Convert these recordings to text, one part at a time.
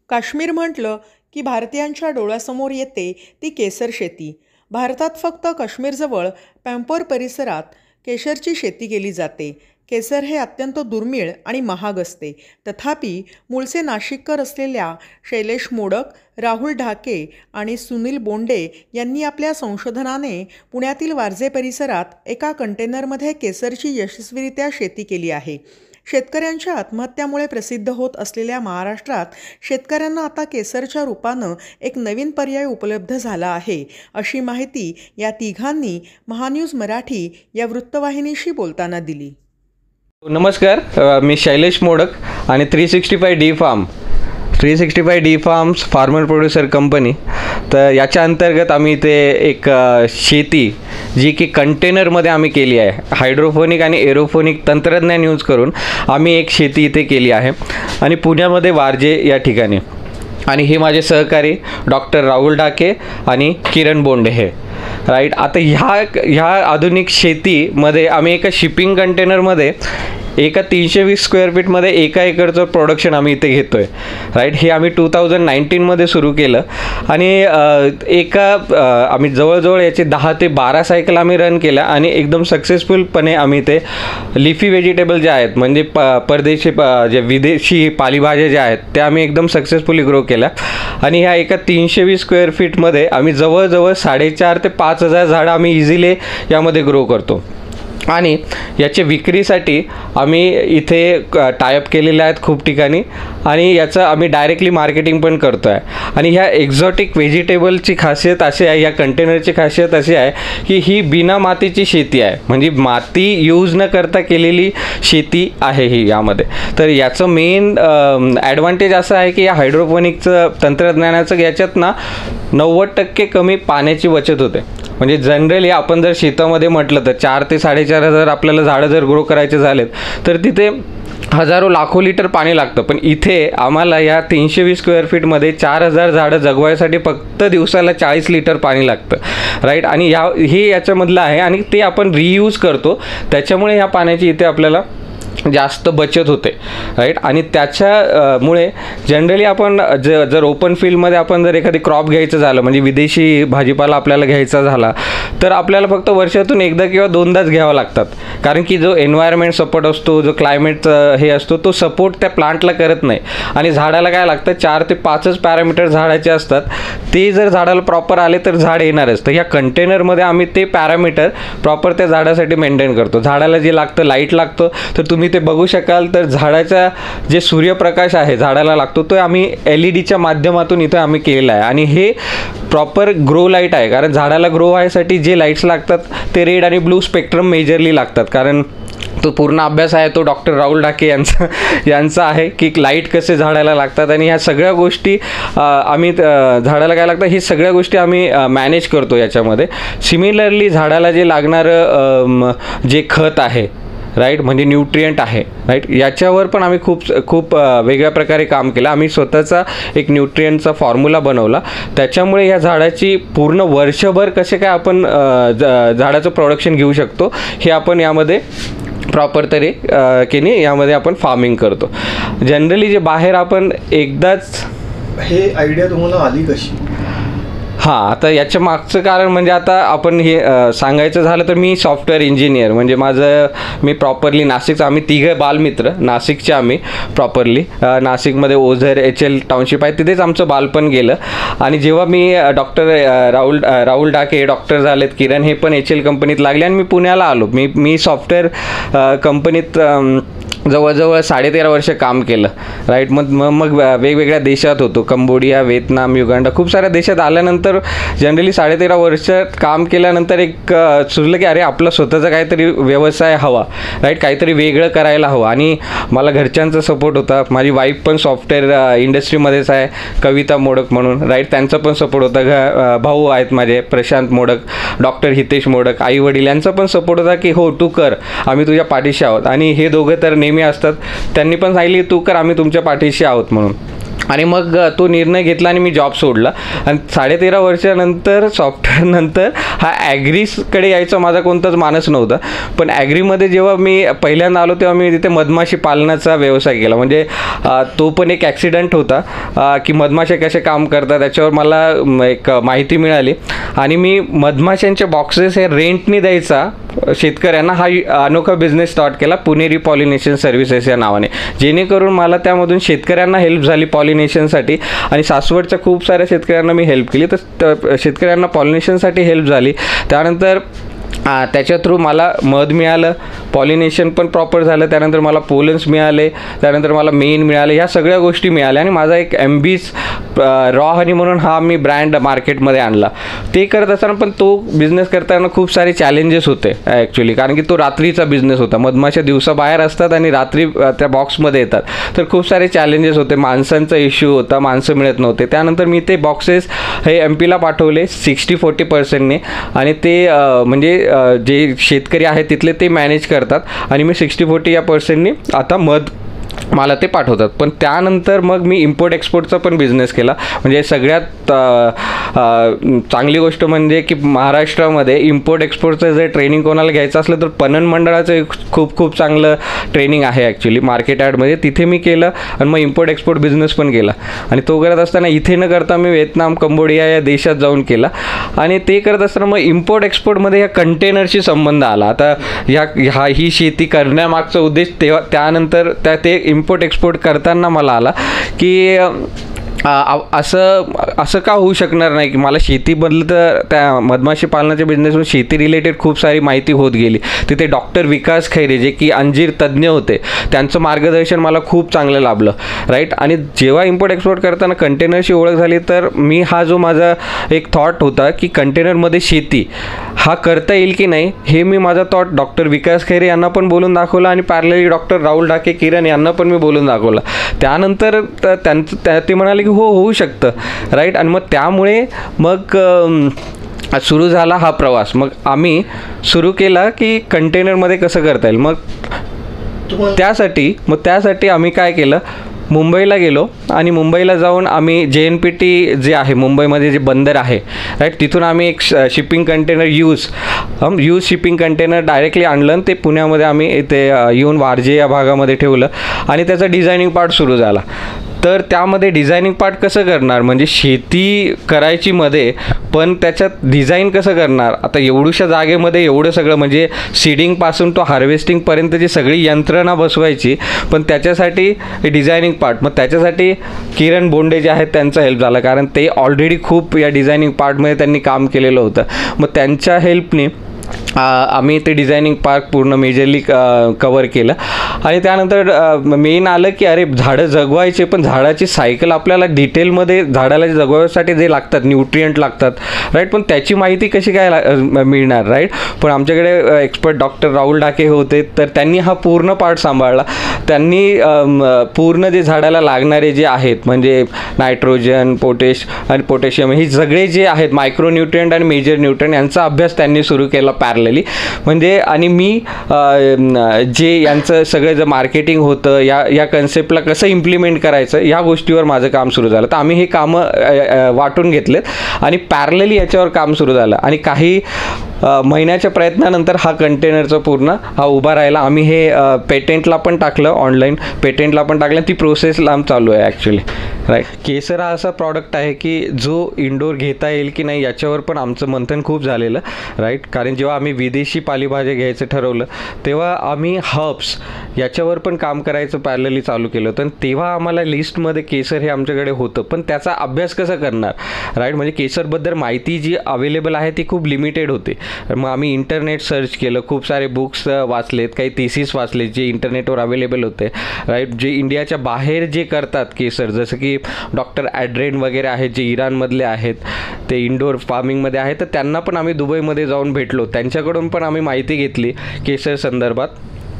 काश्मीर म्हटलं की भारतीयांच्या डोळ्यासमोर येते ती केसर शेती. भारतात फक्त काश्मीरजवळ पॅम्पोर परिसरात केशरची शेती केली जाते. केसर हे अत्यंत दुर्मिळ आणि महाग असते. तथापि मूळचे नाशिककर असलेल्या शैलेश मोडक, राहुल ढाके आणि सुनील बोंडे यांनी आपल्या संशोधनाने पुण्यातील वारजे परिसरात एका कंटेनरमध्ये केसरची यशस्वीरित्या शेती केली आहे. शेतकऱ्यांच्या आत्महत्यामुळे प्रसिद्ध होत असलेल्या महाराष्ट्रात शेतकऱ्यांना आता केसरच्या रूपानं एक नवीन पर्याय उपलब्ध झाला आहे, अशी माहिती या तिघांनी महान्यूज मराठी या वृत्तवाहिनीशी बोलताना दिली. नमस्कार, मी शैलेश मोडक आणि 365 D farms farmer producer company. तर याच्या अंतर्गत आम्ही इथे एक शेती जी की कंटेनरमध्ये आम्ही केली आहे. हायड्रोफोनिक आणि एरोफोनिक तंत्रज्ञान यूज करून आम्ही एक शेती इथे केली आहे आणि पुण्यामध्ये वारजे या ठिकाणी. आणि हे माझे सहकारी डॉक्टर राहुल ढाके आणि किरण बोंडे हे राईट. आता ह्या आधुनिक शेतीमध्ये आम्ही एका शिपिंग कंटेनरमध्ये एका 320 स्क्वेअर फीटमध्ये एका एकरचं प्रोडक्शन आम्ही इथे घेतो आहे राईट. हे आम्ही 2019मध्ये सुरू केलं आणि आम्ही जवळजवळ याचे 10 ते 12 सायकल आम्ही रन केल्या आणि एकदम सक्सेसफुलपणे आम्ही ते लिफी व्हेजिटेबल जे आहेत म्हणजे परदेशी जे विदेशी पालेभाज्या ज्या आहेत त्या आम्ही एकदम सक्सेसफुली ग्रो केल्या. आणि ह्या एका 320 स्क्वेअर फीटमध्ये आम्ही जवळजवळ 4,500 ते 5,000 झाडं आम्ही इझिली यामध्ये ग्रो करतो. आणि याच्या विक्रीसाठी आम्ही इथे टायअप केलेले आहेत खूप ठिकाणी आणि याचं आम्ही डायरेक्टली मार्केटिंग पण करतो आहे. आणि ह्या एक्झॉटिक व्हेजिटेबलची खासियत अशी आहे, या कंटेनरची खासियत अशी आहे की ही बिना मातीची शेती आहे, म्हणजे माती यूज न करता केलेली शेती आहे ही यामध्ये. तर याचं मेन ॲडव्हान्टेज असं आहे की या हायड्रोपोनिकचं तंत्रज्ञानाचं याच्यात ना 90% कमी पाण्याची बचत होते. म्हणजे जनरली आपण जर शेतामध्ये म्हटलं तर 4 ते 4,500 आपल्याला झाडं जर ग्रो करायचे झालेत तर तिथे हजारो लाखो लिटर पाणी लागतं. पण इथे आम्हाला या 320 स्क्वेअर फीटमध्ये 4,000 झाडं जगवायसाठी फक्त दिवसाला 40 लिटर पाणी लागतं राईट. आणि हे याच्यामधलं आहे आणि ते आपण रियूज करतो, त्याच्यामुळे ह्या पाण्याची इथे आपल्याला जास्त बचत होते राईट. आणि त्याच्यामुळे जनरली आपण जर ओपन फील्डमध्ये आपण जर एखादी क्रॉप घ्यायचं झालं म्हणजे विदेशी भाजीपाला आपल्याला घ्यायचा झाला तर आपल्याला फक्त वर्षातून एकदा किंवा दोनदाच घ्यावं लागतात, कारण की जो एन्व्हायरमेंट सपोर्ट असतो, जो क्लायमेट हे असतो तो सपोर्ट त्या प्लांटला करत नाही. आणि झाडाला काय लागतं 4 ते 5च पॅरामीटर झाडाचे असतात, ते जर झाडाला प्रॉपर आले तर झाड येणारच. तर ह्या कंटेनरमध्ये आम्ही ते पॅरामीटर प्रॉपर त्या झाडासाठी मेंटेन करतो. झाडाला जे लागतं, लाईट लागतं, तर तुम्ही ते बघू शकाल तर झाडाचा जे सूर्यप्रकाश आहे झाडाला लागतो तो आम्ही LED माध्यमातून इथे आम्ही केलेला आहे. आणि हे प्रॉपर ग्रो लाईट आहे, कारण झाडाला ग्रो व्हायसाठी जे लाईट्स लागतात ते रेड आणि ब्लू स्पेक्ट्रम मेजरली लागतात. कारण तो पूर्ण अभ्यास आहे तो डॉक्टर राहुल ढाके यांचा आहे की लाईट कसे झाडाला लागतात आणि ह्या सगळ्या गोष्टी आम्ही झाडाला काय लागतं ही सगळ्या गोष्टी आम्ही मॅनेज करतो याच्यामध्ये. सिमिलरली झाडाला जे लागणारं जे खत आहे राईट, म्हणजे न्यूट्रियंट आहे राईट, याच्यावर पण आम्ही खूप वेगळ्या प्रकारे काम केलं. आम्ही स्वतःचा एक न्यूट्रियंटचा फॉर्म्युला बनवला, त्याच्यामुळे या झाडाची पूर्ण वर्षभर कसे काय आपण झाडाचं प्रोडक्शन घेऊ शकतो हे आपण यामध्ये प्रॉपर तरीकेने यामध्ये आपण फार्मिंग करतो. जनरली जे बाहेर आपण एकदाच हे आयडिया तुम्हाला आली कशी? हां, आता याच्या मागचं कारण म्हणजे आता आपण हे सांगायचं झालं तर मी सॉफ्टवेअर इंजिनियर, म्हणजे मी प्रॉपरली नाशिकचं, आम्ही तिघं बालमित्र नाशिकचे आम्ही प्रॉपरली नाशिकमध्ये ओझर HL टाउनशिप आहे तिथेच आमचं बालपण गेलं. आणि जेव्हा मी डॉक्टर राहुल ढाके डॉक्टर झालेत, किरण हे पण HL कंपनीत लागले आणि मी पुण्याला आलो. मी सॉफ्टवेअर कंपनीत जवळजवळ 13.5 वर्ष काम केलं राईट. मग वेगवेगळ्या देशात होतो, कंबोडिया, व्हिएतनाम, युगांडा, खूप साऱ्या देशात आल्यानंतर जनरली 13.5 वर्ष काम केल्यानंतर एक सुचलं की अरे आपला स्वतःचा काहीतरी व्यवसाय हवा राईट, काहीतरी वेगळं करायला हवं. आणि मला घरच्यांचा सपोर्ट होता, माझी वाईफ पण सॉफ्टवेअर इंडस्ट्रीमध्येच आहे, कविता मोडक म्हणून राईट, त्यांचा पण सपोर्ट होता. भाऊ आहेत माझे प्रशांत मोडक, डॉक्टर हितेश मोडक, आई वडील यांचा पण सपोर्ट होता की हो तू कर, आम्ही तुझ्या पाठीशी आहोत. आणि हे दोघं तर नेहमी असतात, त्यांनी पण सांगितले तू कर, आम्ही तुमच्या पाठीशी आहोत म्हणून. आणि मग तो निर्णय घेतला आणि मी जॉब सोडला आणि 13.5 वर्षानंतर सॉफ्टवेअरनंतर हा ॲग्रीकडे यायचा माझा कोणताच मानस नव्हता. पण ॲग्रीमध्ये जेव्हा मी पहिल्यांदा आलो तेव्हा मी तिथे मधमाशी पालनाचा व्यवसाय केला. म्हणजे तो पण एक ॲक्सिडेंट होता की मधमाशा कसे काम करतात त्याच्यावर मला एक माहिती मिळाली आणि मी मधमाशांचे बॉक्सेस हे रेंटनी द्यायचा शेतकऱ्यांना हा अनोखा बिझनेस स्टार्ट केला, पुणेरी पॉलिनेशन सर्व्हिसेस या नावाने. जेणेकरून मला त्यामधून शेतकऱ्यांना हेल्प झाली पॉलिनेशनसाठी आणि सासवडच्या खूप साऱ्या शेतकऱ्यांना मी हेल्प केली. तर शेतकऱ्यांना पॉलिनेशनसाठी हेल्प झाली. त्यानंतर त्याच्या थ्रू मला मध मिळालं, पॉलिनेशन पण प्रॉपर झालं. त्यानंतर मला पोलन्स मिळाले, त्यानंतर मला मेन मिळाले, ह्या सगळ्या गोष्टी मिळाल्या आणि माझा एक MB's रॉ हनी म्हणून हा मी ब्रँड मार्केटमध्ये आणला. ते करत असताना पण तो बिझनेस करताना खूप सारे चॅलेंजेस होते ॲक्च्युली, कारण की तो रात्रीचा बिझनेस होता. मधमाशा दिवसा बाहेर असतात आणि रात्री त्या बॉक्समध्ये येतात. तर खूप सारे चॅलेंजेस होते, माणसांचा इश्यू होता, माणसं मिळत नव्हते. त्यानंतर मी ते बॉक्सेस हे MP ला पाठवले 60-40% आणि ते म्हणजे जे शेतकरी आहेत तिथले ते मॅनेज करतात आणि मी 60-40 या पर्सेंटनी आता मध मला ते पाठवतात. पण त्यानंतर मग मी इम्पोर्ट एक्सपोर्टचा पण बिझनेस केला. म्हणजे सगळ्यात चांगली गोष्ट म्हणजे की महाराष्ट्रामध्ये इम्पोर्ट एक्सपोर्टचं जर ट्रेनिंग कोणाला घ्यायचं असलं तर पणन मंडळाचं खूप चांगलं ट्रेनिंग आहे ॲक्च्युली मार्केट ॲडमध्ये. तिथे मी केलं आणि मग इम्पोर्ट एक्सपोर्ट बिझनेस पण केला. आणि तो करत असताना इथे न करता मी व्हिएतनाम, कंबोडिया या देशात जाऊन केला. आणि ते करत असताना मग इम्पोर्ट एक्सपोर्टमध्ये ह्या कंटेनरशी संबंध आला. आता ही शेती करण्यामागचा उद्देश तेव्हा त्यानंतर ते इम्पोर्ट एक्सपोर्ट करताना मला आला की असं का होऊ शकणार नाही की मला शेतीबद्दल तर त्या मधमाशी पालनाच्या बिझनेसमध्ये शेती रिलेटेड खूप सारी माहिती होत गेली. तिथे डॉक्टर विकास खैरे जे की अंजीर तज्ज्ञ होते त्यांचं मार्गदर्शन मला खूप चांगलं लाभलं राईट. आणि जेव्हा इम्पोर्ट एक्सपोर्ट करताना कंटेनरची ओळख झाली तर मी हा जो माझा एक थॉट होता की कंटेनरमध्ये शेती हा करता येईल की नाही हे मी माझा थॉट डॉक्टर विकास खैरे यांना पण बोलून दाखवला आणि पॅरलली डॉक्टर राहुल ढाके किरण यांना पण मी बोलून दाखवला. त्यानंतर ते म्हणाले की हो होऊ शकतं राईट. आणि मग त्यामुळे मग सुरू झाला हा प्रवास. मग आम्ही सुरू केला की कंटेनरमध्ये कसं करता येईल. मग त्यासाठी आम्ही काय केलं, मुंबईला गेलो आणि मुंबईला जाऊन आम्ही JNPT जे आहे मुंबईमध्ये जे बंदर आहे राईट तिथून आम्ही एक shipping container use shipping container directly आणलं आणि ते पुण्यामध्ये आम्ही इथे येऊन वारजे या भागामध्ये ठेवलं आणि त्याचा डिझायनिंग पार्ट सुरू झाला. तर त्यामध्ये डिझायनिंग पार्ट कसं करणार म्हणजे शेती करायची मध्ये पण त्याच्यात डिझाईन कसं करणार. आता एवढ्याशा जागेमध्ये एवढं सगळं म्हणजे सीडिंगपासून तो हार्वेस्टिंगपर्यंतची सगळी यंत्रणा बसवायची पण त्याच्यासाठी डिझायनिंग पार्ट. मग त्याच्यासाठी किरण बोंडे जे आहेत त्यांचा हेल्प झाला कारण ते ऑलरेडी खूप या डिझायनिंग पार्टमध्ये त्यांनी काम केलेलं होतं. मग त्यांच्या हेल्पने आम्ही ते डिझायनिंग पार्ट पूर्ण मेजरली कवर केलं. आणि त्यानंतर मेन आलं की अरे झाडं जगवायचे पण झाडाची सायकल आपल्याला डिटेलमध्ये झाडाला जगवायसाठी जे लागतात न्यूट्रियंट लागतात राईट पण त्याची माहिती कशी काय मिळणार राईट. पण आमच्याकडे एक्सपर्ट डॉक्टर राहुल ढाके होते तर त्यांनी हा पूर्ण पार्ट सांभाळला. त्यांनी पूर्ण जे झाडाला लागणारे जे आहेत म्हणजे नायट्रोजन पोटॅशियम हे सगळे जे आहेत मायक्रोन्यूट्रियंट आणि मेजर न्यूट्रियंट यांचा अभ्यास त्यांनी सुरू केला पॅरलली. म्हणजे आणि मी जे यांचं सगळं जे मार्केटिंग होतं या कन्सेप्टला कसं इम्प्लिमेंट करायचं या गोष्टीवर माझं काम सुरू झालं. तर आम्ही हे कामं वाटून घेतलेत आणि पॅरलली याच्यावर काम सुरू झालं. आणि काही महिन्याच्या प्रयत्नानंतर हा कंटेनरचा पूर्ण हा उभा राहिला. आम्ही हे पेटेंटला पण टाकलं, ऑनलाईन पेटेंटला पण टाकलं. ती प्रोसेस लांब चालू आहे ॲक्च्युली राईट. केसर हा असा प्रॉडक्ट आहे की जो इंडोर घेता येईल की नाही याच्यावर पण आमचं मंथन खूप झालेलं राईट. कारण जेव्हा आम्ही विदेशी पालेभाज्या घ्यायचं ठरवलं तेव्हा आम्ही हर्ब्स याच्यावर पण काम करायचं पॅरलली चालू केलं होतं. तेव्हा आम्हाला लिस्टमध्ये केसर हे आमच्याकडे होतं पण त्याचा अभ्यास कसा करणार राईट. म्हणजे केसरबद्दल माहिती जी अवेलेबल आहे ती खूप लिमिटेड होती. मग आम्ही इंटरनेट सर्च केलं, खूप सारे बुक्स वाचलेत, काही थिसिस वाचलेत जे इंटरनेटवर अवेलेबल होते राईट. जे इंडियाच्या बाहेर जे करतात केसर जसं की डॉक्टर ॲड्रेन वगैरे आहेत जे इराणमधले आहेत ते इंडोर फार्मिंगमध्ये आहेत तर त्यांना पण आम्ही दुबईमध्ये जाऊन भेटलो. त्यांच्याकडून पण आम्ही माहिती घेतली केसर संदर्भात.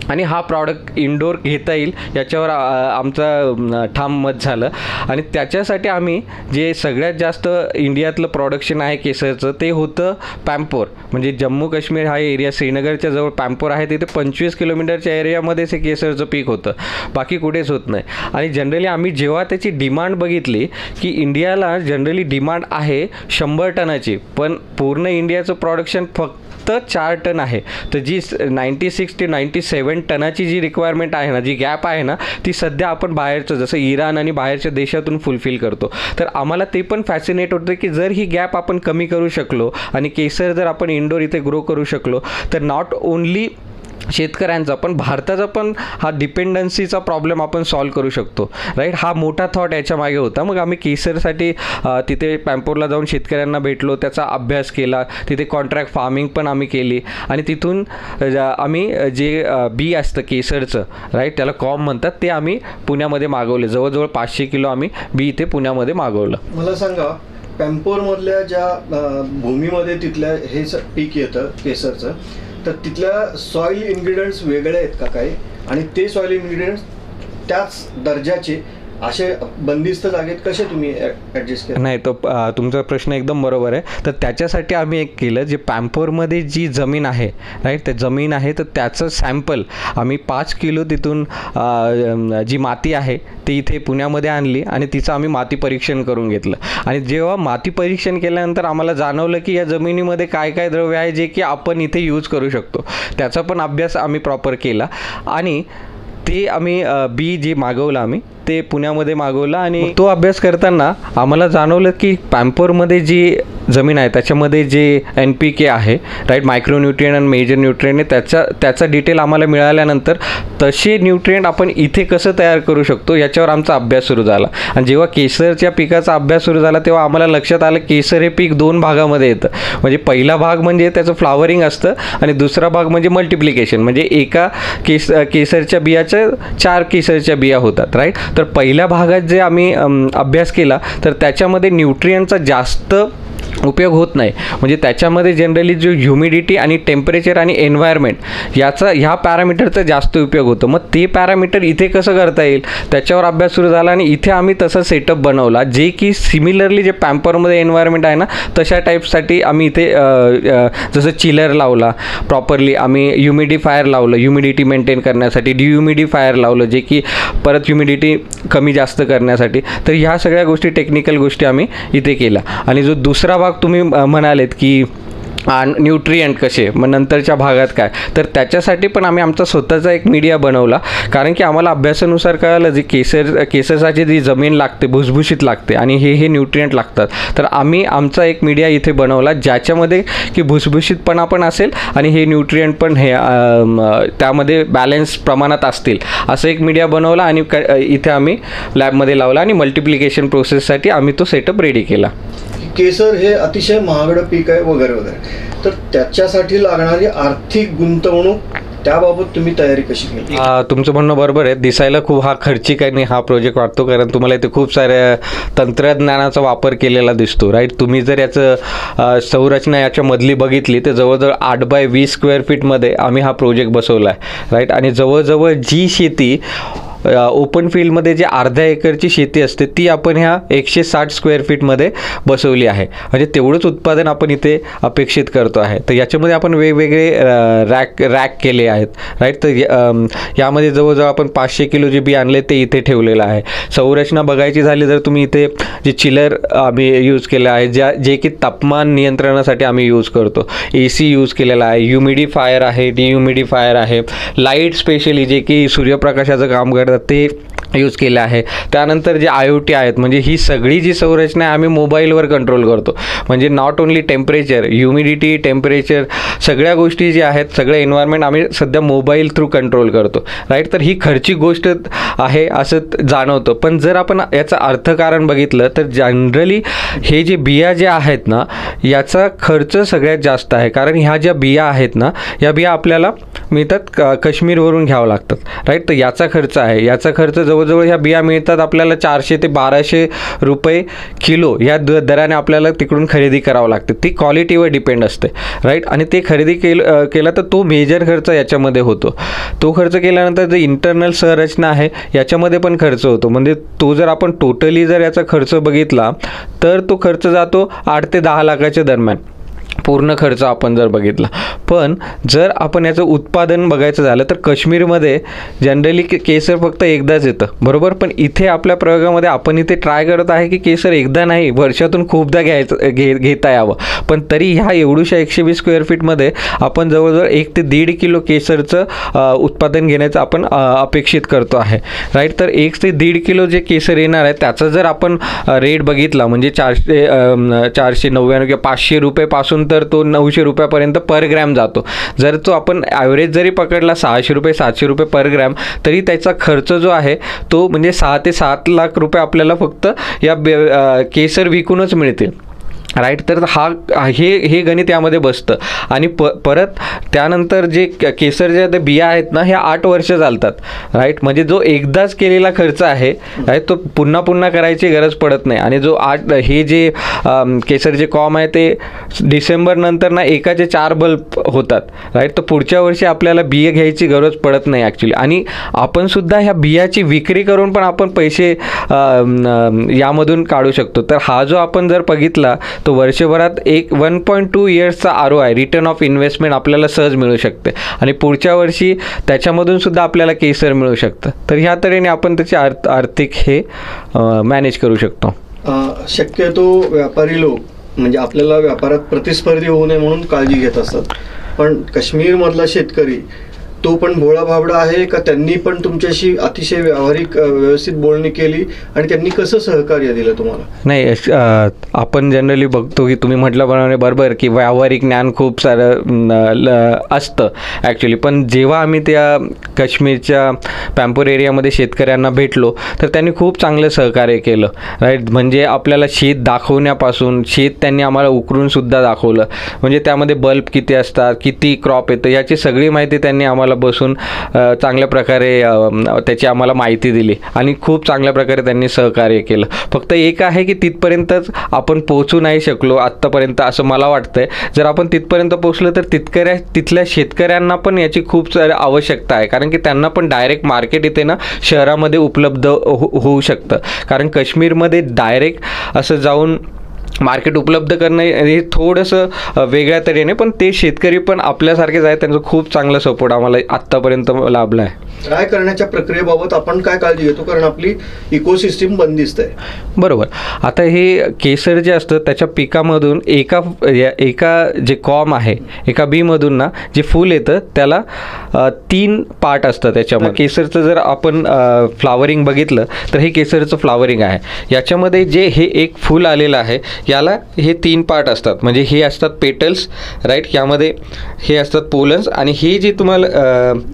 आणि हा प्रॉडक्ट इंडोर घेता येईल याच्यावर आमचं ठाम मत झालं. आणि त्याच्यासाठी आम्ही जे सगळ्यात जास्त इंडियातलं प्रोडक्शन आहे केसरचं ते होतं पॅम्पोर. म्हणजे जम्मू काश्मीर हा एरिया, श्रीनगरच्या जवळ पॅम्पोर आहे, तिथे 25 किलोमीटरच्या एरियामध्येच हे केसरचं पीक होतं, बाकी कुठेच होत नाही. आणि जनरली आम्ही जेव्हा त्याची डिमांड बघितली की इंडियाला जनरली डिमांड आहे 100 टनाची, पण पूर्ण इंडियाचं प्रोडक्शन फक्त 4 टन आहे. तर जी 96 ते 97 टनाची जी रिक्वायरमेंट आहे ना, जी गॅप आहे ना, ती सध्या आपण बाहेरचं जसं इराण आणि बाहेरच्या देशातून फुलफिल करतो. तर आम्हाला ते पण फॅसिनेट होतं की जर ही गॅप आपण कमी करू शकलो आणि केसर जर आपण इंडोर इथे ग्रो करू शकलो तर नॉट ओन्ली शेतकऱ्यांचा पण भारताचा पण हा डिपेंडन्सीचा प्रॉब्लेम आपण सॉल्व करू शकतो, राईट. हा मोठा थॉट याच्या मागे होता. मग आम्ही केसरसाठी तिथे पॅम्पोरला जाऊन शेतकऱ्यांना भेटलो, त्याचा अभ्यास केला, तिथे कॉन्ट्रॅक्ट फार्मिंग पण आम्ही केली आणि तिथून आम्ही जे बी असतं केसरचं, राईट, त्याला कॉम म्हणतात, ते आम्ही पुण्यामध्ये मागवले. जवळजवळ 500 किलो आम्ही बी इथे पुण्यामध्ये मागवलं. मला सांगा, पॅम्पोरमधल्या ज्या भूमीमध्ये तिथल्या हे पीक येतं केसरचं, तर तिथल्या सॉईल इन्ग्रेडियंट्स वेगळे आहेत का काही, आणि ते सॉईल इन्ग्रेडियंट्स त्याच दर्जाचे असे बंदिस्त जागेत कसे तुम्ही ॲडजस्ट केलं? नाही, तो तुमचा प्रश्न एकदम बरोबर आहे. तर त्याच्यासाठी आम्ही एक केलं, जे पॅम्पोरमध्ये जी जमीन आहे, राईट, ते जमीन आहे तर त्याचं सॅम्पल आम्ही 5 किलो तिथून जी माती आहे ती इथे पुण्यामध्ये आणली आणि तिचं आम्ही माती परीक्षण करून घेतलं. आणि जेव्हा माती परीक्षण केल्यानंतर आम्हाला जाणवलं की या जमिनीमध्ये काय काय द्रव्य आहे जे की आपण इथे यूज करू शकतो. त्याचा पण अभ्यास आम्ही प्रॉपर केला आणि ते आम्ही बी जे मागवलं आम्ही ते पुण्यामध्ये मागवलं. आणि तो अभ्यास करताना आम्हाला जाणवलं की पॅम्पोरमध्ये जी जमीन आहे त्याच्यामध्ये जे NPK आहे, राईट, मायक्रोन्यूट्रिएंट आणि मेजर न्यूट्रिएंट, त्याचा डिटेल आम्हाला मिळाल्यानंतर तसे न्यूट्रिएंट आपण इथे कसं तयार करू शकतो याच्यावर आमचा अभ्यास सुरू झाला. आणि जेव्हा केसरच्या पिकाचा अभ्यास सुरू झाला तेव्हा आम्हाला लक्षात आलं केसर हे पीक 2 भागामध्ये येतं. म्हणजे पहिला भाग म्हणजे त्याचं फ्लावरिंग असतं आणि दुसरा भाग म्हणजे मल्टिप्लिकेशन. म्हणजे एका केसरच्या बियाच्या 4 केसरच्या बिया होतात, राईट. तर पहिल्या भागात जे आम्ही अभ्यास केला तर त्याच्यामध्ये न्यूट्रिएंटचा जास्त उपयोग होत नाही. म्हणजे त्याच्यामध्ये जनरली जो ह्युमिडिटी आणि टेम्परेचर आणि एन्व्हायरमेंट ह्या पॅरामीटरचा जास्त उपयोग होतो. मग ते पॅरामीटर इथे कसं करता येईल त्याच्यावर अभ्यास सुरू झाला आणि इथे आम्ही तसा सेटअप बनवला, जे की सिमिलरली जे पॅम्परमध्ये एन्व्हायरमेंट आहे ना तशा टाईपसाठी आम्ही इथे जसं चिलर लावला प्रॉपरली, आम्ही ह्युमिडिफायर लावलं ह्युमिडिटी मेंटेन करण्यासाठी, डिह्युमिडिफायर लावलं जे की परत ह्युमिडिटी कमी जास्त करण्यासाठी. तर ह्या सगळ्या गोष्टी टेक्निकल गोष्टी आम्ही इथे केल्या. आणि जो दुसरा भाग तुम्ही म्हणालेत की न्यूट्रिएंट कसे, मग नंतरच्या भागात काय, तर त्याच्यासाठी पण आम्ही आमचा स्वतःचा एक मीडिया बनवला. कारण की आम्हाला अभ्यासानुसार कळालं जी केसरसाठी जी जमीन लागते भुसभुशीत लागते आणि हे न्यूट्रिएंट लागतात. तर आम्ही आमचा एक मीडिया इथे बनवला ज्याच्यामध्ये की भुसभुशीतपणा पण असेल आणि हे न्यूट्रिएंट पण हे त्यामध्ये बॅलन्स प्रमाणात असतील असं एक मीडिया बनवला आणि इथे आम्ही लॅबमध्ये लावला आणि मल्टिप्लिकेशन प्रोसेससाठी आम्ही तो सेटअप रेडी केला. केसर हे अतिशय महागडं पीक आहे वगैरे वगैरे, तर त्याच्यासाठी लागणारी आर्थिक गुंतवणूक त्याबाबत तुम्ही तयारी कशी केली? तुमचं म्हणणं बरोबर आहे. दिसायला खूप हा खर्चिक आहे हा प्रोजेक्ट वाटतो, कारण तुम्हाला इथे खूप साऱ्या तंत्रज्ञानाचा वापर केलेला दिसतो, राईट. तुम्ही जर याचं संरचना याच्यामधली बघितली तर जवळजवळ 8 बाय 20 स्क्वेअर फीटमध्ये आम्ही हा प्रोजेक्ट बसवला आहे, राईट. आणि जवळजवळ जी शेती ओपन फील्डमध्ये जे अर्ध्या एकरची शेती असते ती आपण ह्या 160 स्क्वेअर फीटमध्ये बसवली आहे. म्हणजे तेवढंच उत्पादन आपण इथे अपेक्षित करतो आहे. तर याच्यामध्ये आपण वेगवेगळे रॅक केले आहेत, राईट. तर यामध्ये जवळजवळ आपण 500 किलो जे बी आणले ते इथे ठेवलेलं आहे. संरचना बघायची झाली तर तुम्ही इथे जे चिलर आम्ही यूज केलं आहे, जे की तापमान नियंत्रणासाठी आम्ही यूज करतो, AC यूज केलेला आहे, ह्युमिडिफायर आहे, डिह्युमिडिफायर आहे, लाईट स्पेशली जे की सूर्यप्रकाशाचं काम करतात ते यूज केलं आहे. त्यानंतर जे IoT आहेत, म्हणजे ही सगळी जी संरचना आहे आम्ही मोबाईलवर कंट्रोल करतो. म्हणजे not only temperature, humidity, temperature, सगळ्या गोष्टी ज्या आहेत, सगळं एन्व्हायरमेंट आम्ही सध्या मोबाईल थ्रू कंट्रोल करतो, राईट. तर ही खर्चिक गोष्ट आहे असं जाणवतं. पण जर आपण याचं अर्थकारण बघितलं तर जनरली हे जे बिया ज्या आहेत ना याचा खर्च सगळ्यात जास्त आहे. कारण ह्या ज्या बिया आहेत ना या बिया आपल्याला मिळतात काश्मीरवरून घ्यावं लागतात, राईट. तर याचा खर्च आहे, याचा खर्च जवळजवळ ह्या बिया मिळतात आपल्याला 400 ते 1200 रुपये किलो या दराने आपल्याला तिकडून खरेदी करावं लागते. ती क्वालिटीवर डिपेंड असते, राईट. आणि ते खरेदी केला तर तो मेजर खर्च याच्यामध्ये होतो. तो खर्च केल्यानंतर जे इंटरनल संरचना आहे याच्यामध्ये पण खर्च होतो. म्हणजे तो जर आपण टोटली जर याचा खर्च बघितला तर तो खर्च जातो 8 ते 10 लाखाच्या दरम्यान, पूर्ण खर्च आपण जर बघितला. पण जर आपण याचं उत्पादन बघायचं झालं तर काश्मीरमध्ये जनरली केसर फक्त एकदाच येतं, बरोबर. पण इथे आपल्या प्रयोगामध्ये आपण इथे ट्राय करत आहे की केसर एकदा नाही, वर्षातून खूपदा घेता यावं. पण तरी ह्या एवढ्याशा 120 स्क्वेअर फीटमध्ये आपण जवळजवळ 1 ते 1.5 किलो केसरचं उत्पादन घेण्याचं आपण अपेक्षित करतो आहे, राईट. तर 1 ते 1.5 किलो जे केसर येणार आहे त्याचा जर आपण रेट बघितला म्हणजे 499 किंवा 500 रुपयेपासून तर तो 900 रुपयापर्यंत पर ग्रॅम जातो. जर तो आपण ॲव्हरेज जरी पकडला 600 रुपये 700 रुपये पर ग्रॅम, तरी त्याचा खर्च जो आहे तो म्हणजे 6 ते 7 लाख रुपये आपल्याला फक्त या केसर विकूनच मिळतील, राईट. तर हे गणित यामध्ये बसतं. आणि परत त्यानंतर जे केसरच्या त्या बिया आहेत ना ह्या 8 वर्ष चालतात, राईट. म्हणजे जो एकदाच केलेला खर्च आहे, राईट, तो पुन्हा पुन्हा करायची गरज पडत नाही. आणि जो हे जे केसरचे कॉम आहे ते डिसेंबर नंतर ना एकाचे 4 बल्ब होतात, राईट. तर पुढच्या वर्षी आपल्याला बिया घ्यायची गरज पडत नाही ॲक्च्युली. आणि आपण सुद्धा ह्या बियाची विक्री करून पण आपण पैसे यामधून काढू शकतो. तर हा जो आपण जर बघितला तो वर्षभरात 1.2 इयर्सचा ROI रिटर्न ऑफ इन्व्हेस्टमेंट आपल्याला सहज मिळू शकते. आणि पुढच्या वर्षी त्याच्यामधून सुद्धा आपल्याला केसर मिळू शकतं. तर ह्या तऱ्हेने आपण त्याचे आर्थिक हे मॅनेज करू शकतो. शक्यतो व्यापारी लोक म्हणजे आपल्याला व्यापारात प्रतिस्पर्धी होऊ नये म्हणून काळजी घेत असतात. पण काश्मीरमधला शेतकरी तो पण भोळा भाबडा आहे का? त्यांनी पण तुमच्याशी अतिशय व्यावहारिक व्यवस्थित बोलणी केली आणि त्यांनी कसं सहकार्य दिलं तुम्हाला? नाही, आपण जनरली बघतो की तुम्ही म्हटल्याप्रमाणे बरोबर की व्यावहारिक ज्ञान खूप सारं असतं ॲक्च्युली. पण जेव्हा आम्ही त्या काश्मीरच्या पॅम्पोर एरियामध्ये शेतकऱ्यांना भेटलो तर त्यांनी खूप चांगलं सहकार्य केलं, राईट. म्हणजे आपल्याला शेत दाखवण्यापासून शेत त्यांनी आम्हाला उकरूनसुद्धा दाखवलं. म्हणजे त्यामध्ये बल्ब किती असतात, किती क्रॉप येतं याची सगळी माहिती त्यांनी आम्हाला बसून चांगल्या प्रकारे त्याची आम्हाला माहिती दिली आणि खूप चांगल्या प्रकारे त्यांनी सहकार्य केलं. फक्त एक आहे की तिथपर्यंतच आपण पोहोचू नाही शकलो आत्तापर्यंत असं मला वाटतंय. जर आपण तिथपर्यंत पोहोचलो तर तिथल्या शेतकऱ्यांना पण याची खूप सारी आवश्यकता आहे, कारण की त्यांना पण डायरेक्ट मार्केट इथे ना शहरामध्ये उपलब्ध होऊ शकतं. कारण काश्मीरमध्ये डायरेक्ट असं जाऊन मार्केट उपलब्ध करणं हे थोडंसं वेगळ्या तऱ्हेने, पण ते शेतकरी पण आपल्यासारखेच आहे, त्यांचं खूप चांगला सपोर्ट आम्हाला आत्तापर्यंत लाभला आहे. ट्राय करण्याच्या प्रक्रियेबाबत आपण काय काळजी घेतो? कारण आपली इकोसिस्टीम बंदिस्त आहे. बरोबर. आता हे केसर जे असतं त्याच्या पिकामधून एका जे कॉम आहे एका बीमधून ना जे फूल येतं त्याला 3 पार्ट असतं त्याच्यामध्ये. केसरचं जर आपण फ्लावरिंग बघितलं तर हे केसरचं फ्लावरिंग आहे. याच्यामध्ये जे हे एक फूल आलेलं आहे याला हे 3 पार्ट असतात. म्हणजे हे असतात पेटल्स, राईट. यामध्ये हे असतात पोलन्स आणि हे जे तुम्हाला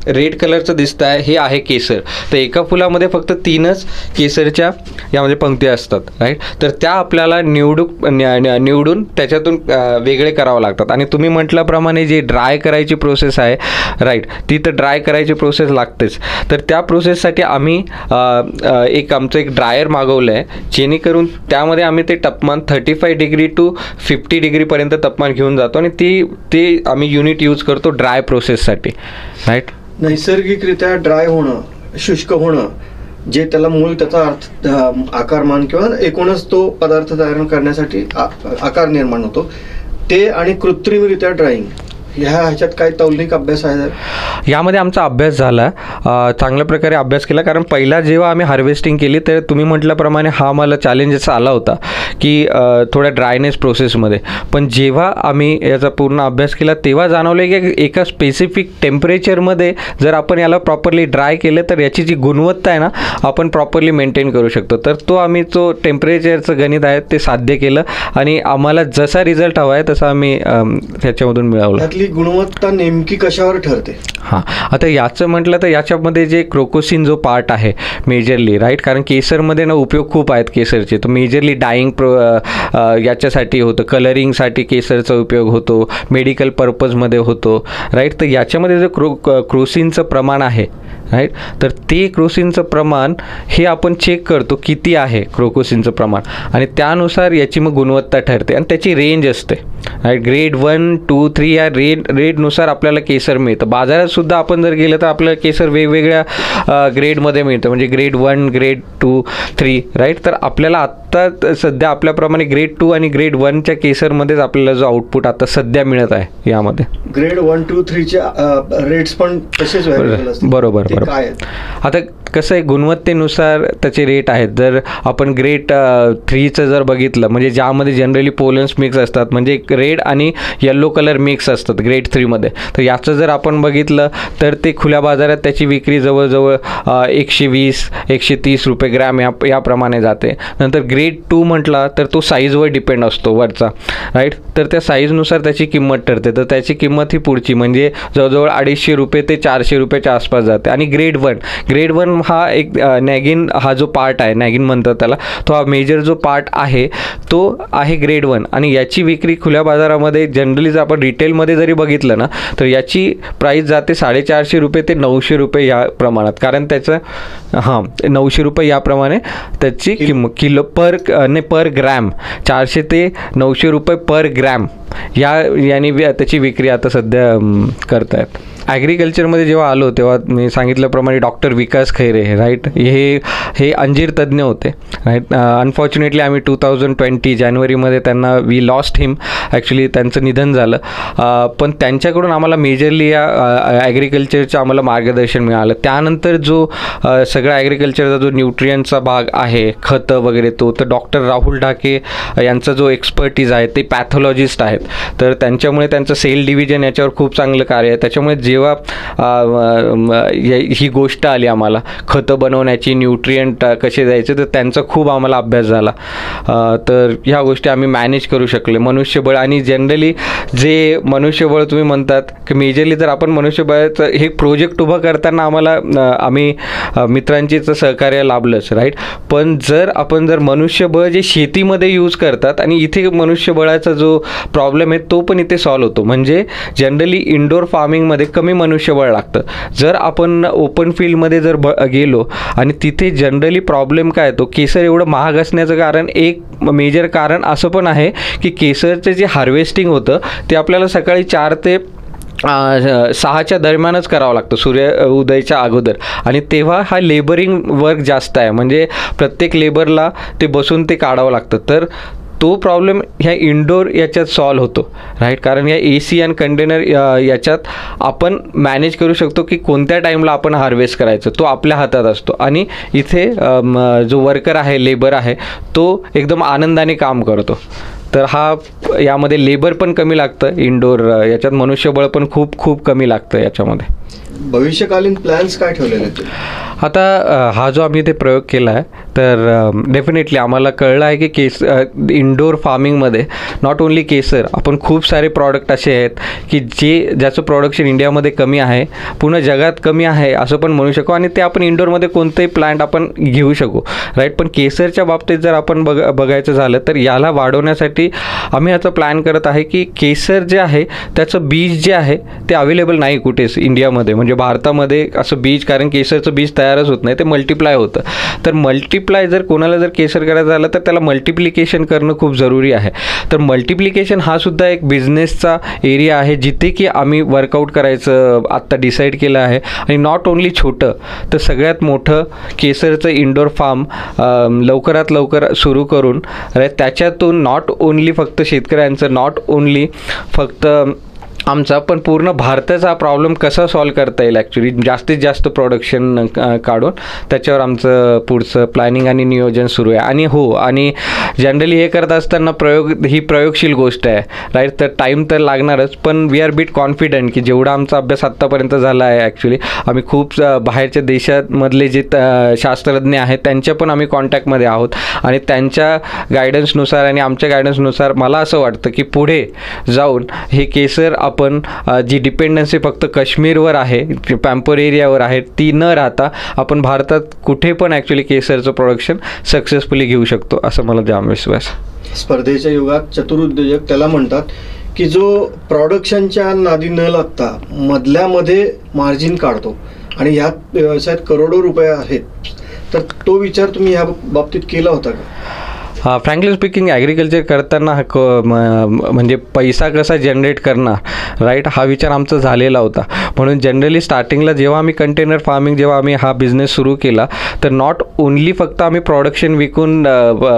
रेड कलरचं दिसतं आहे हे आहे केसर. तर एका फुलामध्ये फक्त 3च केसरच्या यामध्ये पंक्ती असतात, राईट. तर त्या आपल्याला निवडून त्याच्यातून वेगळे करावं लागतात. आणि तुम्ही म्हटल्याप्रमाणे जे ड्राय करायची प्रोसेस आहे, राईट, ती तर ड्राय करायची प्रोसेस लागतेच. तर त्या प्रोसेससाठी आम्ही आमचं एक ड्रायर मागवलं आहे, जेणेकरून त्यामध्ये आम्ही ते तापमान 35 डिग्री टू 50 डिग्रीपर्यंत तापमान घेऊन जातो आणि ते आम्ही युनिट यूज करतो ड्राय प्रोसेससाठी, राईट. नैसर्गिकरित्या ड्राय होणं, शुष्क होणं, जे त्याला मूळ त्याचा अर्थ आकारमान किंवा एकूणच तो पदार्थ तयार करण्यासाठी आकार निर्माण होतो, ते आणि कृत्रिमरित्या ड्राईंग ह्याच्यात काय तौलनिक अभ्यास आहे? यामध्ये आमचा अभ्यास झाला, चांगल्या प्रकारे अभ्यास केला. कारण पहिला जेव्हा आम्ही हार्वेस्टिंग केली तर तुम्ही म्हटल्याप्रमाणे हा मला चॅलेंजेस आला होता की थोड्या ड्रायनेस प्रोसेसमध्ये. पण जेव्हा आम्ही याचा पूर्ण अभ्यास केला तेव्हा जाणवलं की एका स्पेसिफिक टेम्परेचरमध्ये जर आपण याला प्रॉपरली ड्राय केलं तर याची जी गुणवत्ता आहे ना आपण प्रॉपरली मेंटेन करू शकतो. तर आम्ही टेम्परेचरचं गणित आहे ते साध्य केलं आणि आम्हाला जसा रिझल्ट हवा आहे तसा आम्ही त्याच्यामधून मिळवला. गुणवत्ता नेमकी कशावर ठरते? हां, आता याचं म्हटलं तर याच्यामध्ये जे क्रोकोसिन जो पार्ट आहे मेजरली, राईट. कारण केसरमध्ये ना उपयोग खूप आहेत केसरचे. तर मेजरली डाईंग याच्यासाठी होतं, कलरिंगसाठी केसरचा उपयोग होतो, मेडिकल पर्पजमध्ये होतो, राईट. तर याच्यामध्ये जो क्रोसिनचं प्रमाण आहे, राईट. तर ते क्रोसिनचं प्रमाण हे आपण चेक करतो किती आहे क्रोकोसिनचं प्रमाण, आणि त्यानुसार याची मग गुणवत्ता ठरते आणि त्याची रेंज असते, राईट. ग्रेड 1, 2, 3 या रेडनुसार आपल्याला केसर मिळतं. बाजारात सुद्धा आपण जर गेलं तर आपल्याला केसर वेगवेगळ्या ग्रेडमध्ये मिळतं, म्हणजे ग्रेड 1, ग्रेड 2, 3, राईट. तर आपल्याला आत्ता सध्या आपल्याप्रमाणे ग्रेड 2 आणि ग्रेड 1च्या केसरमध्येच आपल्याला जो आउटपुट आता सध्या मिळत आहे यामध्ये. ग्रेड 1, 2, 3च्या रेट्स पण तसेच बरोबर. आता कसं आहे, गुणवत्तेनुसार त्याचे रेट आहेत. जर आपण ग्रेड 3चं जर बघितलं, म्हणजे ज्यामध्ये जनरली पोलन्स मिक्स असतात, म्हणजे रेड आणि येल्लो कलर मिक्स असतात ग्रेड 3मध्ये, तर याचं जर आपण बघितलं तर ते खुल्या बाजारात त्याची विक्री जवळजवळ 120-130 रुपये ग्रॅम याप्रमाणे जाते. नंतर ग्रेड 2 म्हटला तर तो साईजवर डिपेंड असतो वरचा, राईट. तर त्या साईजनुसार त्याची किंमत ठरते. तर त्याची किंमत ही पुढची म्हणजे जवळजवळ 250 रुपये ते 400 रुपयाच्या आसपास जाते. आणि ग्रेड 1 हा एक नॅगिन हा जो पार्ट आहे, नॅगिन म्हणतात त्याला, तो हा मेजर जो पार्ट आहे तो आहे ग्रेड 1, आणि याची विक्री खुल्या बाजारामध्ये जनरली जर आपण रिटेलमध्ये जरी बघितलं ना तर याची प्राईस जाते 450 रुपये ते 900 रुपये या प्रमाणात. कारण त्याचं 900 रुपये याप्रमाणे त्याची किंमत पर ग्रॅम 400 ते 900 रुपये पर ग्रॅम याने त्याची विक्री आता सध्या करतायत. ॲग्रिकल्चरमध्ये जेव्हा आलो तेव्हा मी सांगितल्याप्रमाणे डॉक्टर विकास खैरे, राईट, हे अंजीर तज्ज्ञ होते, राईट. अनफॉर्च्युनेटली आम्ही 2020 जानेवारीमध्ये त्यांना वी लॉस्ट हिम, ॲक्च्युली त्यांचं निधन झालं. पण त्यांच्याकडून आम्हाला मेजरली या ॲग्रिकल्चरचं आम्हाला मार्गदर्शन मिळालं. त्यानंतर जो सगळा ॲग्रिकल्चरचा जो न्यूट्रियंटचा भाग आहे, खतं वगैरे, तो तर डॉक्टर राहुल ढाके यांचा जो एक्सपर्टीज आहे ते पॅथॉलॉजिस्ट आहेत. तर त्यांच्यामुळे त्यांचं सेल डिव्हिजन याच्यावर खूप चांगलं कार्य आहे. त्याच्यामुळे जेव्हा ही गोष्ट आली आम्हाला खतं बनवण्याची, न्यूट्रियंट कसे द्यायचे, तर त्यांचा खूप आम्हाला अभ्यास झाला. तर ह्या गोष्टी आम्ही मॅनेज करू शकले. मनुष्यबळ आणि जनरली जे मनुष्यबळ तुम्ही म्हणतात की मेजरली जर आपण मनुष्यबळाचं हे प्रोजेक्ट उभं करताना आम्हाला आम्ही मित्रांचीच सहकार्य लाभलंच, राईट. पण जर मनुष्यबळ जे शेतीमध्ये यूज करतात आणि इथे मनुष्यबळाचा जो प्रॉब्लेम आहे तो पण इथे सॉल्व्ह होतो. म्हणजे जनरली इंडोर फार्मिंगमध्ये कमी मनुष्यबळ लागतं. जर आपण ओपन फील्डमध्ये जर गेलो आणि तिथे जनरली प्रॉब्लेम काय येतो, केसर एवढं महाग असण्याचं कारण एक मेजर कारण असं पण आहे की केसरचं जे हार्वेस्टिंग होतं ते आपल्याला सकाळी 4 ते 6च्या दरम्यानच करावं लागतं, सूर्य उदयाच्या अगोदर. आणि तेव्हा हा लेबरिंग वर्क जास्त आहे, म्हणजे प्रत्येक लेबरला ते बसून ते काढावं लागतं. तर तो प्रॉब्लेम ह्या इंडोर याच्यात सॉल्व्ह होतो, राईट. कारण या AC आणि कंटेनर याच्यात आपण मॅनेज करू शकतो की कोणत्या टाईमला आपण हार्वेस्ट करायचं, तो आपल्या हातात असतो. आणि इथे जो वर्कर आहे, लेबर आहे, तो एकदम आनंदाने काम करतो. तर यामध्ये लेबर पण कमी लागतं इंडोर याच्यात, मनुष्यबळ पण खूप कमी लागतं याच्यामध्ये. भविष्यकालीन प्लॅन्स काय ठेवलेले आहेत? आता हा जो आम्ही इथे प्रयोग केला आहे तर डेफिनेटली आम्हाला कळलं आहे की इंडोर फार्मिंगमध्ये नॉट ओन्ली केसर, आपण खूप सारे प्रॉडक्ट असे आहेत की ज्याचं प्रोडक्शन इंडियामध्ये कमी आहे, पूर्ण जगात कमी आहे असं पण म्हणू शकू, आणि ते आपण इंडोरमध्ये कोणतंही प्लांट आपण घेऊ शकू, राईट. पण केसरच्या बाबतीत जर आपण बघायचं झालं तर याला वाढवण्यासाठी आम्ही याचा प्लॅन करत आहे की केसर जे आहे त्याचं बीज जे आहे ते अवेलेबल नाही कुठेच इंडियामध्ये, म्हणजे भारतामध्ये असं बीज, कारण केसरचं बीज तयारच होत नाही, ते मल्टिप्लाय होतं. तर मल्टिप्लाय जर कोणाला जर केसर करायचं झालं तर त्याला मल्टिप्लिकेशन करणं खूप जरुरी आहे. तर मल्टिप्लिकेशन हा सुद्धा एक बिझनेसचा एरिया आहे जिथे की आम्ही वर्कआउट करायचं आत्ता डिसाईड केलं आहे. आणि नॉट ओन्ली छोटं तर सगळ्यात मोठं केसरचं इंडोर फार्म लवकरात लवकर सुरू करून त्याच्यातून नॉट ओन्ली फक्त शेतकऱ्यांचं, नॉट ओन्ली फक्त आमचा, पण पूर्ण भारताचा प्रॉब्लेम कसा सॉल्व्ह करता येईल ॲक्च्युली जास्तीत जास्त प्रोडक्शन काढून, त्याच्यावर आमचं पुढचं प्लॅनिंग आणि नियोजन सुरू आहे. आणि जनरली हे करत असताना ही प्रयोगशील गोष्ट आहे, राईट. तर टाईम तर लागणारच, पण वी आर बिट कॉन्फिडंट की जेवढा आमचा अभ्यास आत्तापर्यंत झाला आहे, ॲक्च्युली आम्ही खूप बाहेरच्या देशांमधले जे शास्त्रज्ञ आहेत त्यांच्या पण आम्ही कॉन्टॅक्टमध्ये आहोत, आणि त्यांच्या गायडन्सनुसार आणि आमच्या गायडन्सनुसार मला असं वाटतं की पुढे जाऊन हे केसर आपण जी डिपेंडन्सी फक्त काश्मीरवर आहे, पॅम्पर एरियावर आहे, ती न राहता आपण भारतात कुठे पण ॲक्च्युली केसरचं प्रोडक्शन सक्सेसफुली घेऊ शकतो असं मला जाम विश्वास. स्पर्धेच्या युगात चतुरुद्योजक त्याला म्हणतात की जो प्रोडक्शनच्या नादी न लागता मधल्यामध्ये मार्जिन काढतो आणि ह्या व्यवसायात करोडो रुपये आहेत, तर तो विचार तुम्ही ह्या बाबतीत केला होता का? फ्रँकली स्पीकिंग ॲग्रिकल्चर करताना म्हणजे पैसा कसा जनरेट करणार, राईट, हा विचार आमचा झालेला होता. म्हणून जनरली स्टार्टिंगला जेव्हा आम्ही कंटेनर फार्मिंग, जेव्हा आम्ही हा बिझनेस सुरू केला, तर नॉट ओन्ली फक्त आम्ही प्रोडक्शन विकून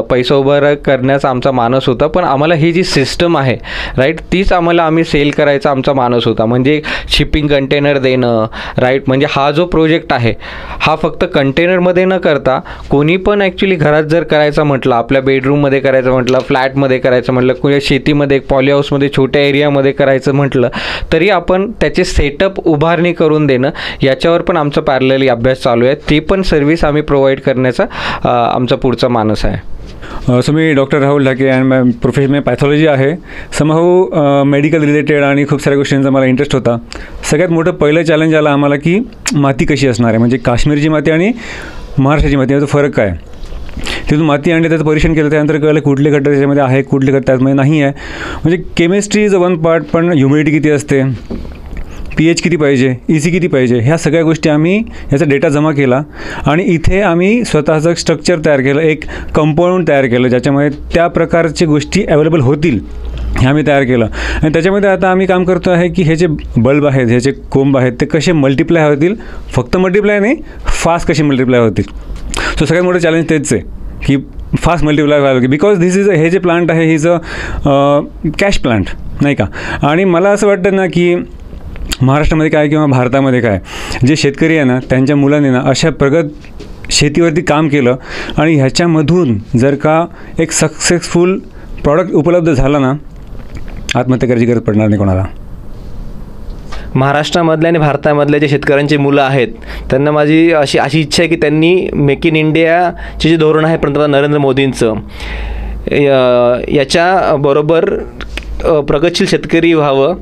पैसा उभा करण्याचा आमचा मानस होता, पण आम्हाला ही जी सिस्टम आहे, राईट, तीच आम्ही सेल करायचा आमचा मानस होता. म्हणजे शिपिंग कंटेनर देणं, राईट, म्हणजे हा जो प्रोजेक्ट आहे हा फक्त कंटेनरमध्ये न करता कोणी पण ॲक्च्युली घरात जर करायचा म्हटलं, आपल्या बेडरूममध्ये करायचं म्हटलं, फ्लॅटमध्ये करायचं म्हटलं, कुठे शेतीमध्ये, पॉली हाऊसमध्ये, छोट्या एरियामध्ये करायचं म्हटलं, तरी आपण त्याचे सेटअप उभारणी करून देणं, याच्यावर पण आमचा पॅरलली अभ्यास चालू आहे. ते पण सर्व्हिस आम्ही प्रोव्हाइड करण्याचा आमचा पुढचा मानस आहे. So me doctor Rahul Dhake and my profession में पॅथॉलॉजी आहे. समहाऊ मेडिकल रिलेटेड आणि खूप साऱ्या गोष्टींचा मला इंटरेस्ट होता. सगळ्यात मोठं पहिलं चॅलेंज आलं आम्हाला की माती कशी असणार आहे, म्हणजे काश्मीरची माती आणि महाराष्ट्राची माती याचा फरक काय. तिथून माती आणली, त्याचं परीक्षण केलं, त्यानंतर कळलं कुठले घटक त्याच्यामध्ये आहे, कुठले घटक त्यामध्ये नाही आहे. म्हणजे chemistry is a one part, पण ह्युमिडिटी किती असते, pH किती पाहिजे, EC किती पाहिजे, ह्या सगळ्या गोष्टी आम्ही याचा डेटा जमा केला आणि इथे आम्ही स्वतःचं स्ट्रक्चर तयार केलं, एक कंपाऊंड तयार केलं, ज्याच्यामध्ये त्या प्रकारची गोष्टी अवेलेबल होतील हे आम्ही तयार केलं. आणि त्याच्यामध्ये आता आम्ही काम करतो आहे की हे जे बल्ब आहेत, हे जे कोंब आहेत, ते कसे मल्टिप्लाय होतील, फक्त मल्टिप्लाय नाही, फास्ट कसे मल्टिप्लाय होतील. सो सगळ्यात मोठं चॅलेंज तेच आहे की फास्ट मल्टिप्लाय व्हायला की बिकॉज हे जे प्लांट आहे he is a cash plant, नाही का. आणि मला असं वाटतं ना की महाराष्ट्रामध्ये काय किंवा भारतामध्ये काय, जे शेतकरी आहे ना त्यांच्या मुलांनी ना अशा प्रगत शेतीवरती काम केलं आणि ह्याच्यामधून जर का एक सक्सेसफुल प्रॉडक्ट उपलब्ध झाला ना, आत्महत्या करायची गरज पडणार नाही कोणाला. महाराष्ट्रामधल्या आणि भारतामधल्या जे शेतकऱ्यांची मुलं आहेत त्यांना माझी अशी इच्छा आहे की त्यांनी मेक इन इंडियाचे जे धोरण आहे पंतप्रधान नरेंद्र मोदींचं, याच्याबरोबर प्रगतशील शेतकरी व्हावं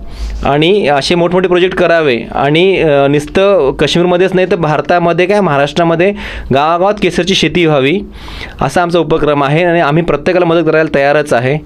आणि असे मोठमोठे प्रोजेक्ट करावे. आणि नुसतं काश्मीरमध्येच नाही तर भारतामध्ये काय, महाराष्ट्रामध्ये गावागावात केसरची शेती व्हावी, असा आमचा उपक्रम आहे आणि आम्ही प्रत्येकाला मदत करायला तयारच आहे.